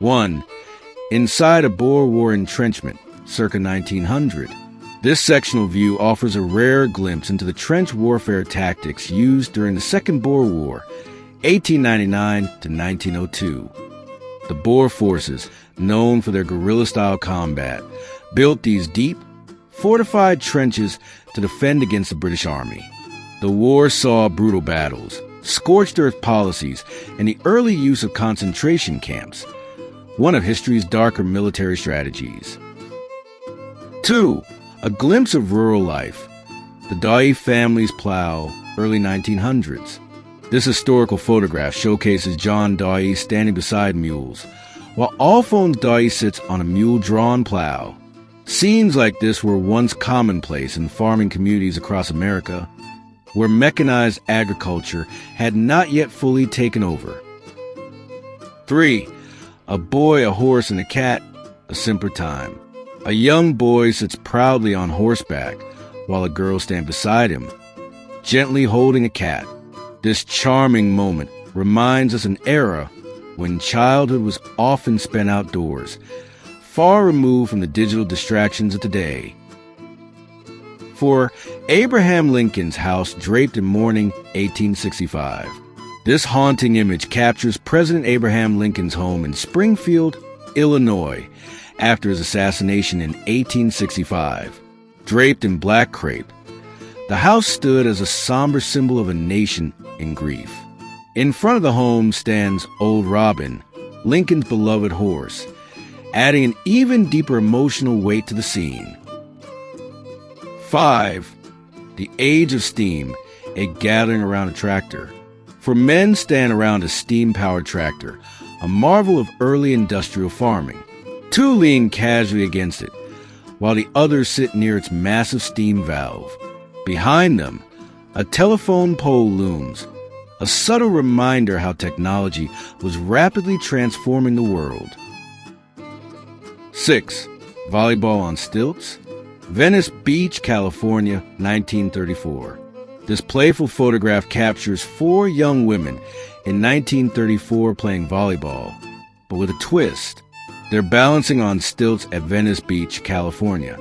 1. Inside a Boer War entrenchment, circa 1900. This sectional view offers a rare glimpse into the trench warfare tactics used during the Second Boer War, 1899 to 1902. The Boer forces, known for their guerrilla-style combat, built these deep, fortified trenches to defend against the British Army. The war saw brutal battles, scorched earth policies, and the early use of concentration camps, one of history's darker military strategies. 2. A glimpse of rural life. The Dailly family's plow, early 1900s. This historical photograph showcases John Dailly standing beside mules, while Alphonse Dailly sits on a mule-drawn plow. Scenes like this were once commonplace in farming communities across America, where mechanized agriculture had not yet fully taken over. 3. A boy, a horse, and a cat, a simpler time. A young boy sits proudly on horseback, while a girl stands beside him, gently holding a cat. This charming moment reminds us an era when childhood was often spent outdoors, far removed from the digital distractions of today. 4. Abraham Lincoln's house draped in mourning, 1865. This haunting image captures President Abraham Lincoln's home in Springfield, Illinois, after his assassination in 1865. Draped in black crepe, the house stood as a somber symbol of a nation in grief. In front of the home stands Old Robin, Lincoln's beloved horse, adding an even deeper emotional weight to the scene. 5. The age of steam, a gathering around a tractor. For men stand around a steam-powered tractor, a marvel of early industrial farming. 2 lean casually against it, while the others sit near its massive steam valve. Behind them, a telephone pole looms, a subtle reminder how technology was rapidly transforming the world. 6. Volleyball on stilts. Venice Beach, California, 1934. This playful photograph captures 4 young women in 1934 playing volleyball, but with a twist. They're balancing on stilts at Venice Beach, California.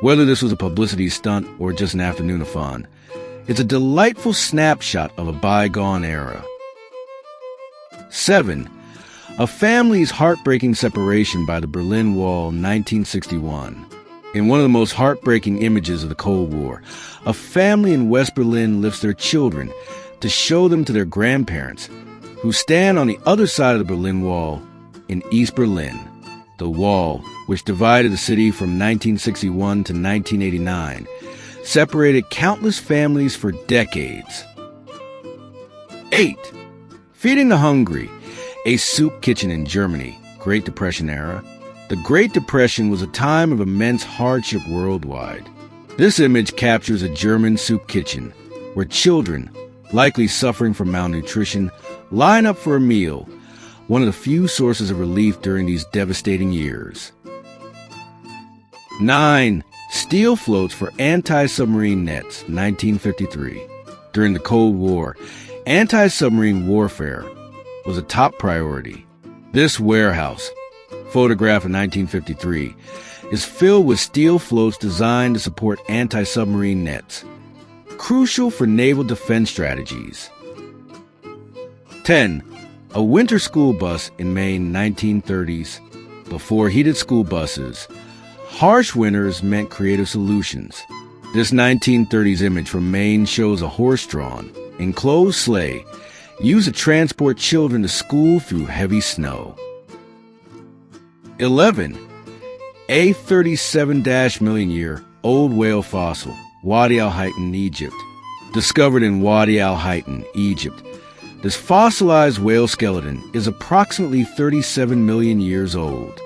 Whether this was a publicity stunt or just an afternoon of fun, it's a delightful snapshot of a bygone era. 7. A family's heartbreaking separation by the Berlin Wall, 1961. In one of the most heartbreaking images of the Cold War, a family in West Berlin lifts their children to show them to their grandparents, who stand on the other side of the Berlin Wall in East Berlin. The wall, which divided the city from 1961 to 1989, separated countless families for decades. 8. Feeding the Hungry, a soup kitchen in Germany, Great Depression era. The Great Depression was a time of immense hardship worldwide. This image captures a German soup kitchen, where children, likely suffering from malnutrition, line up for a meal, one of the few sources of relief during these devastating years. 9. Steel floats for anti-submarine nets, 1953. During the Cold War, anti-submarine warfare was a top priority. This warehouse, photographed in 1953, is filled with steel floats designed to support anti-submarine nets, crucial for naval defense strategies. 10. A winter school bus in Maine, 1930s. Before heated school buses, harsh winters meant creative solutions. This 1930s image from Maine shows a horse-drawn, enclosed sleigh used to transport children to school through heavy snow. 11. A 37-million-year-old whale fossil, Wadi al-Haytham, Egypt. Discovered in Wadi al-Haytham, Egypt, this fossilized whale skeleton is approximately 37 million years old.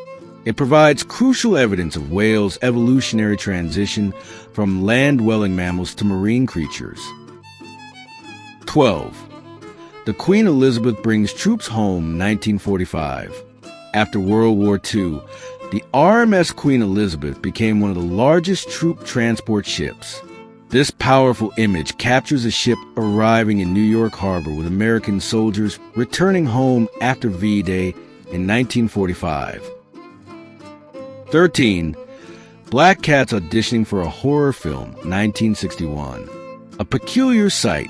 It provides crucial evidence of whales' evolutionary transition from land-dwelling mammals to marine creatures. 12. The Queen Elizabeth brings troops home, 1945. After World War II, the RMS Queen Elizabeth became one of the largest troop transport ships. This powerful image captures a ship arriving in New York Harbor with American soldiers returning home after V-Day in 1945. 13. Black cats auditioning for a horror film, 1961. A peculiar sight.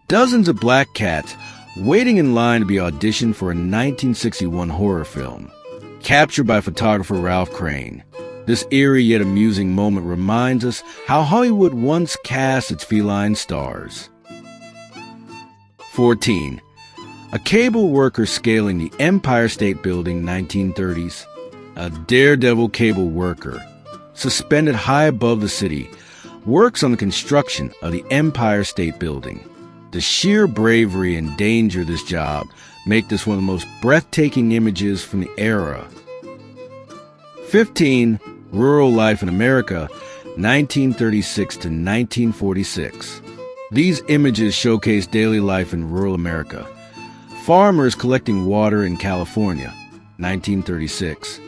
Dozens of black cats waiting in line to be auditioned for a 1961 horror film. Captured by photographer Ralph Crane. This eerie yet amusing moment reminds us how Hollywood once cast its feline stars. 14. A cable worker scaling the Empire State Building, 1930s. A daredevil cable worker, suspended high above the city, works on the construction of the Empire State Building. The sheer bravery and danger of this job make this one of the most breathtaking images from the era. 15. Rural life in America, 1936 to 1946. These images showcase daily life in rural America. Farmers collecting water in California, 1936.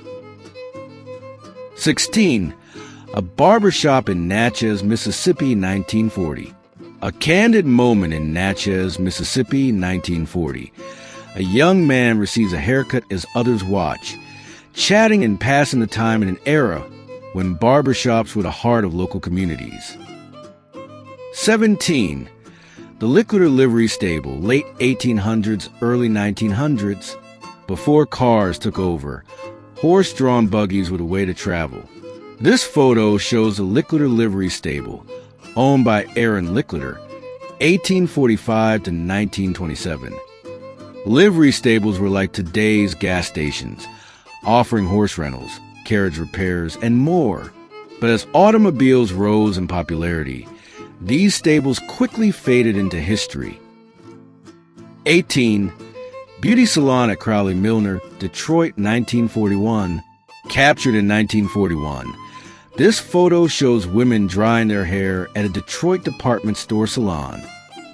16. A barber shop in Natchez, Mississippi, 1940. A candid moment in Natchez, Mississippi, 1940. A young man receives a haircut as others watch, chatting and passing the time in an era when barbershops were the heart of local communities. 17. The Licklider livery stable, late 1800s, early 1900s. Before cars took over, horse-drawn buggies were the way to travel. This photo shows the Licklider livery stable, owned by Aaron Licklider, 1845 to 1927. Livery stables were like today's gas stations, offering horse rentals, carriage repairs, and more. But as automobiles rose in popularity, these stables quickly faded into history. 18. Beauty salon at Crowley Milner, Detroit, 1941. Captured in 1941. This photo shows women drying their hair at a Detroit department store salon.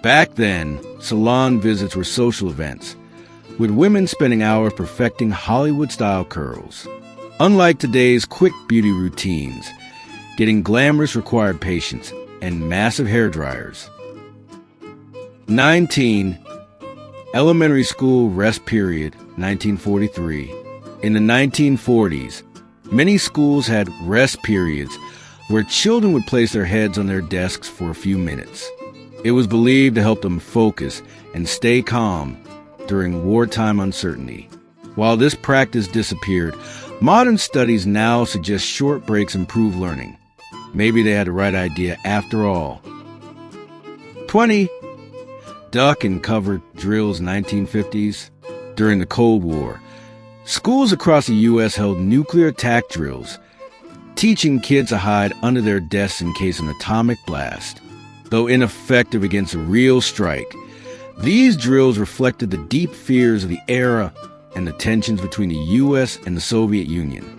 Back then, salon visits were social events, with women spending hours perfecting Hollywood-style curls. Unlike today's quick beauty routines, getting glamorous required patience and massive hair dryers. 19. Elementary school rest period, 1943. In the 1940s, many schools had rest periods where children would place their heads on their desks for a few minutes. It was believed to help them focus and stay calm during wartime uncertainty. While this practice disappeared, modern studies now suggest short breaks improve learning. Maybe they had the right idea after all. 20. Duck and cover drills, 1950s. During the Cold War, schools across the U.S. held nuclear attack drills, teaching kids to hide under their desks in case of an atomic blast. Though ineffective against a real strike, these drills reflected the deep fears of the era and the tensions between the U.S. and the Soviet Union.